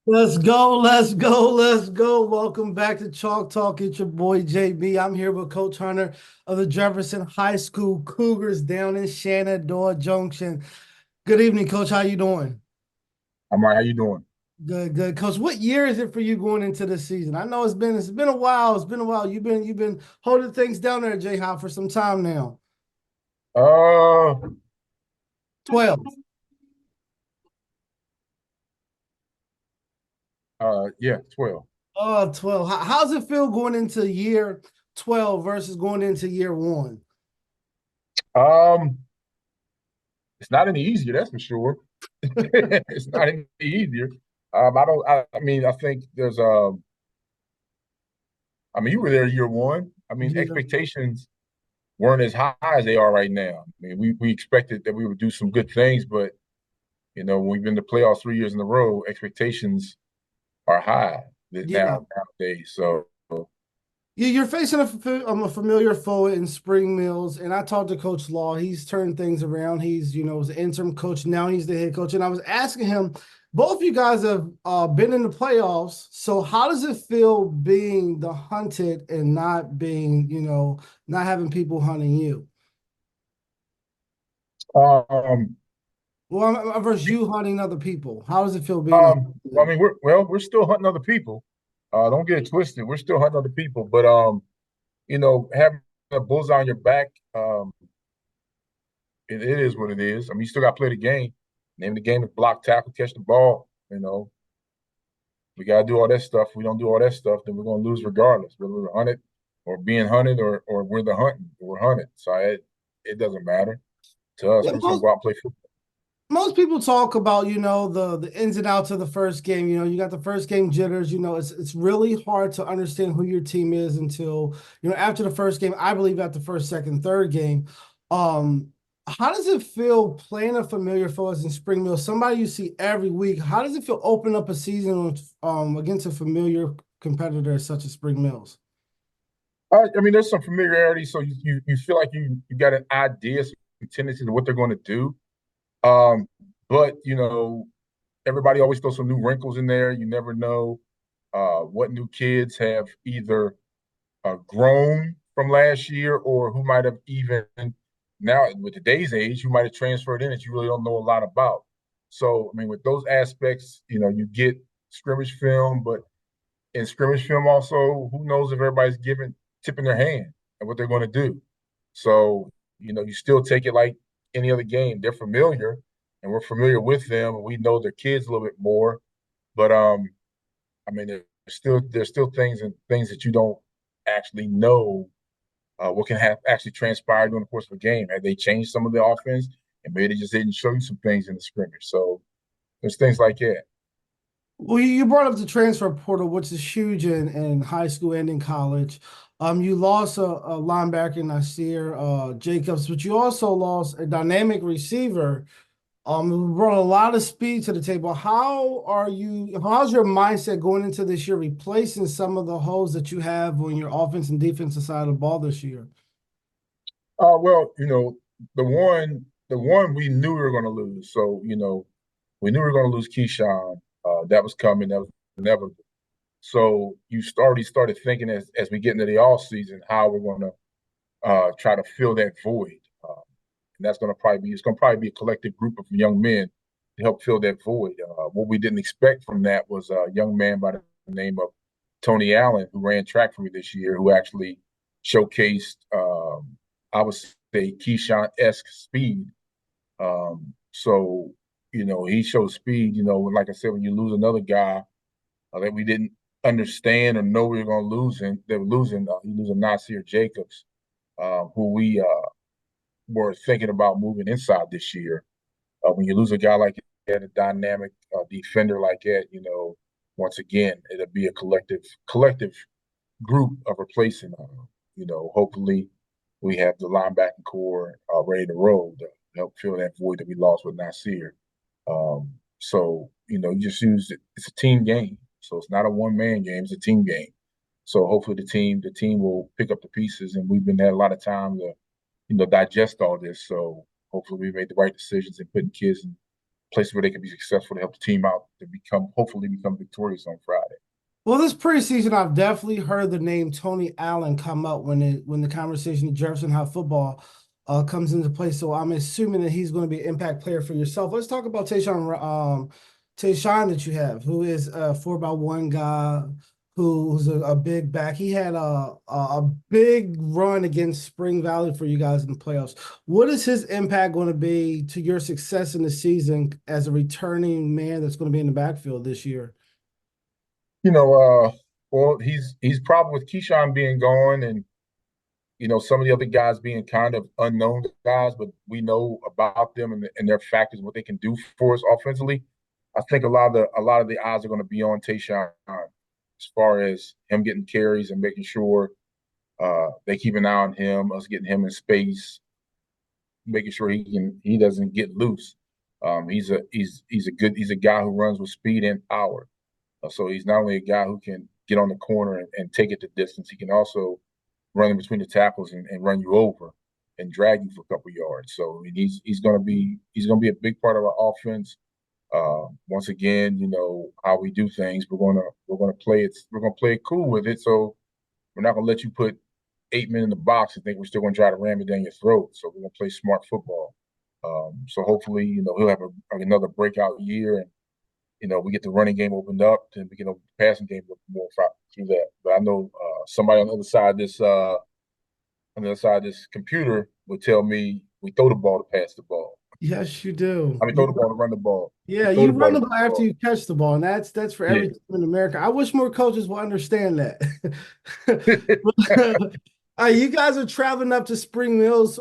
Let's go, let's go, let's go. Welcome back to Chalk Talk. It's your boy JB. I'm here with Coach Hunter of the Jefferson High School Cougars down in Shenandoah Junction. Good evening, Coach. How you doing? I'm all right. How you doing? Good, good. Coach, what year is it for you going into the season? I know it's been a while. It's been a while. You've been holding things down there, J Hop, for some time now. Uh, 12. yeah, 12. Oh, 12. How's it feel going into year 12 versus going into year one? Um, it's not any easier, that's for sure. It's not any easier. I don't. I mean, I think there's. I mean, you were there year one. I mean, Yeah. expectations weren't as high as they are right now. I mean, we expected that we would do some good things, but when we've been to playoffs 3 years in a row, expectations are high Yeah. nowadays. So, You're facing a familiar foe in Spring Mills, and I talked to Coach Law. He's turned things around. Was an interim coach. Now he's the head coach. And I was asking him, both you guys have been in the playoffs. So how does it feel being the hunted and not being, not having people hunting you? um, Well, versus you hunting other people. How does it feel being a I mean, we're still hunting other people. Don't get it twisted. We're still hunting other people, but having a bullseye on your back, it is what it is. I mean, you still got to play the game. Name of the game is block, tackle, catch the ball. We got to do all that stuff. If we don't do all that stuff, then we're going to lose regardless, whether we're hunted or being hunted or we're the hunting. We're hunted. So it doesn't matter to us. yeah, We're just going to go out and play football. most people talk about the ins and outs of the first game. You got the first game jitters. It's really hard to understand who your team is until after the first game. I believe after the first, second, third game. um how does it feel playing a familiar foe as in Spring Mill, somebody you see every week? How does it feel open up a season against a familiar competitor such as Spring Mills? I mean, there's some familiarity, so you feel like you got an idea, some tendencies of what they're going to do. Um, but everybody always throws some new wrinkles in there. You never know what new kids have either grown from last year or who might have even now with today's age, who might have transferred in that you really don't know a lot about. So, I mean, with those aspects, you get scrimmage film, but in scrimmage film also, who knows if everybody's tipping their hand at what they're going to do. So, you still take it like any other game. They're familiar and we're familiar with them and we know their kids a little bit more. But I mean, there's still things that you don't actually know what can have actually transpired during the course of a game. Have they changed some of the offense, and maybe they just didn't show you some things in the scrimmage? So there's things like that. Well, you brought up the transfer portal, which is huge in high school and in college. You lost a linebacker, Nasir Jacobs, but you also lost a dynamic receiver. Who brought a lot of speed to the table. How's your mindset going into this year, replacing some of the holes that you have on your offense and defensive side of the ball this year? Well, the one we knew we were going to lose. So we knew we were going to lose Keyshawn. That was coming. That was inevitable. So you already started thinking as we get into the off season how we're going to try to fill that void. And that's going to probably be it's going to probably be a collective group of young men to help fill that void. What we didn't expect from that was a young man by the name of Tony Allen, who ran track for me this year, who actually showcased, I would say, Keyshawn-esque speed. So he showed speed. Like I said, when you lose another guy that we didn't understand or know we were going to lose, and they were losing, you lose a Nasir Jacobs, who we were thinking about moving inside this year. When you lose a guy like that, a dynamic defender like that, once again, it'll be a collective group of replacing. Hopefully we have the linebacking core ready to roll to help fill that void that we lost with Nasir. So you just use it. It's a team game, so it's not a one man game. It's a team game. So hopefully the team will pick up the pieces, and we've been had a lot of time to digest all this. So hopefully we made the right decisions in putting kids in places where they can be successful to help the team out to hopefully become victorious on Friday. Well, this preseason, I've definitely heard the name Tony Allen come up when the conversation of Jefferson High football comes into play. So I'm assuming that he's going to be an impact player for yourself. Let's talk about Tayshawn that you have, who is a 4x1 guy, who's a big back. He had a big run against Spring Valley for you guys in the playoffs. What is his impact going to be to your success in the season as a returning man that's going to be in the backfield this year? You know, well, he's probably with Keyshawn being gone and some of the other guys being kind of unknown guys, but we know about them and their factors, what they can do for us offensively. I think a lot of the eyes are going to be on Tayshawn as far as him getting carries and making sure they keep an eye on him, us getting him in space, making sure he doesn't get loose. He's a guy who runs with speed and power. So he's not only a guy who can get on the corner and take it the distance, he can also run in between the tackles and run you over and drag you for a couple yards. So I mean, he's gonna be a big part of our offense. Once again, how we do things. We're gonna play it cool with it. So we're not gonna let you put 8 men in the box and think we're still gonna try to ram it down your throat. So we're gonna play smart football. So hopefully, he'll have another breakout year and we get the running game opened up, and we get the passing game more through that. But I know somebody on the other side of this computer would tell me we throw the ball to pass the ball. Yes, you do. I mean, throw the ball to run the ball. Yeah, We throw you the ball run to the run ball the after ball. you catch the ball, and that's for Yeah. every team in America. I wish more coaches will understand that. You guys are traveling up to Spring Mills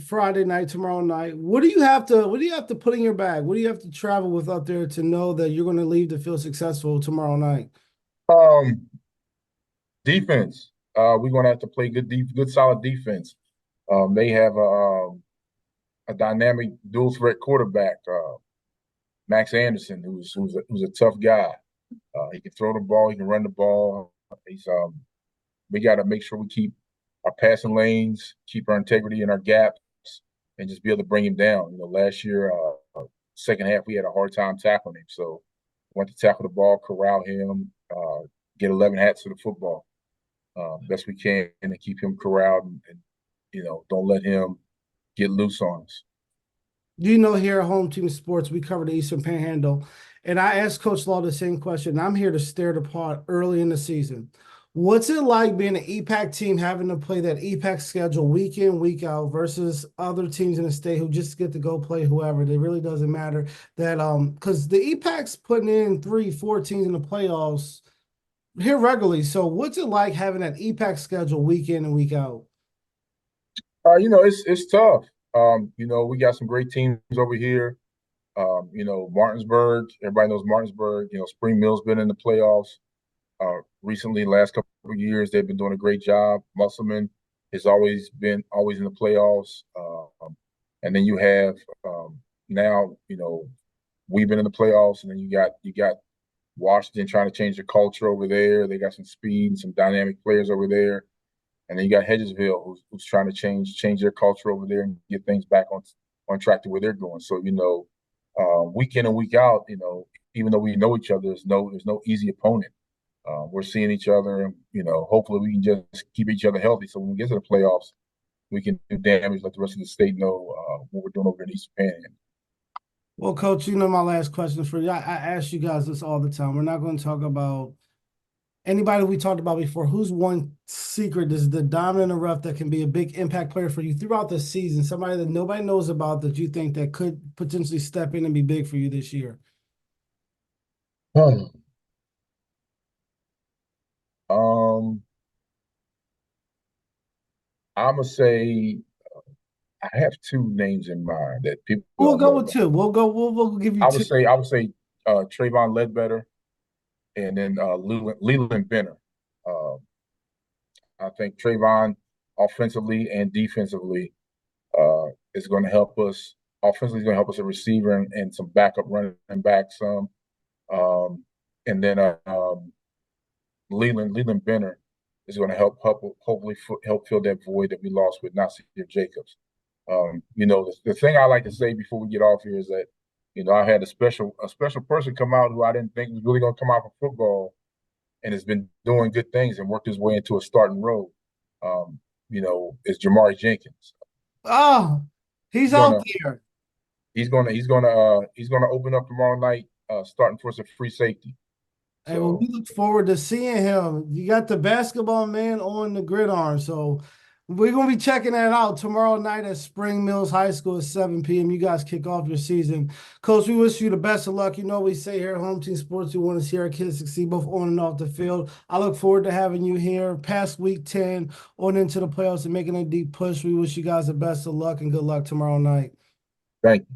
Friday night, tomorrow night. What do you have to put in your bag? What do you have to travel with up there to know that you're going to leave to feel successful tomorrow night? um, Defense. We're going to have to play good, solid defense. They have a dynamic dual threat quarterback, Max Anderson, who's a tough guy. He can throw the ball. He can run the ball. We got to make sure we keep our passing lanes, keep our integrity in our gaps, and just be able to bring him down. Last year, second half, we had a hard time tackling him. So, we want to tackle the ball, corral him, get 11 hats to the football best we can, and keep him corralled, and don't let him get loose on us. Here at Home Team Sports, we cover the Eastern Panhandle. And I asked Coach Law the same question. I'm here to stare the pot early in the season. What's it like being an EPAC team having to play that EPAC schedule week in, week out versus other teams in the state who just get to go play whoever? It really doesn't matter that because the EPAC's putting in 3, 4 teams in the playoffs here regularly. So what's it like having that EPAC schedule week in and week out? It's tough. We got some great teams over here. Martinsburg. Everybody knows Martinsburg. Spring Mill's been in the playoffs recently. Last couple of years, they've been doing a great job. Musselman has always in the playoffs. And then you have now, we've been in the playoffs, and then you got Washington trying to change the culture over there. They got some speed and some dynamic players over there. And then you got Hedgesville, who's trying to change their culture over there and get things back on track to where they're going. So week in and week out, even though we know each other, there's no easy opponent. We're seeing each other, and hopefully we can just keep each other healthy. So when we get to the playoffs, we can do damage, let the rest of the state know what we're doing over in East Panhandle. Well, Coach, my last question for you. I ask you guys this all the time. We're not going to talk about anybody we talked about before. Who's one secret is the diamond in the rough that can be a big impact player for you throughout the season? Somebody that nobody knows about that you think that could potentially step in and be big for you this year. Hmm. Um, I'm gonna say I have two names in mind that people We'll don't go know with about. two. We'll give you I would two. say I would say Trayvon Ledbetter and then Leland Benner. Uh, I think Trayvon offensively and defensively is going to help us. Offensively, is going to help us a receiver and some backup running back some. Um, and then Leland Benner is going to hopefully help fill that void that we lost with Nasir Jacobs. The thing I like to say before we get off here is that I had a special person come out who I didn't think was really going to come out for football, and has been doing good things and worked his way into a starting role. Um, is Jamari Jenkins. Oh, he's He's out gonna there. he's gonna open up tomorrow night, starting for some free safety. Hey, well, we So look forward to seeing him. You got the basketball man on the gridiron, so we're gonna be checking that out tomorrow night at Spring Mills High School at 7 p.m. You guys kick off your season. Coach, we wish you the best of luck. You know, we say here at Home Team Sports, we want to see our kids succeed both on and off the field. I look forward to having you here past week 10 on into the playoffs and making a deep push. We wish you guys the best of luck and good luck tomorrow night. thank you.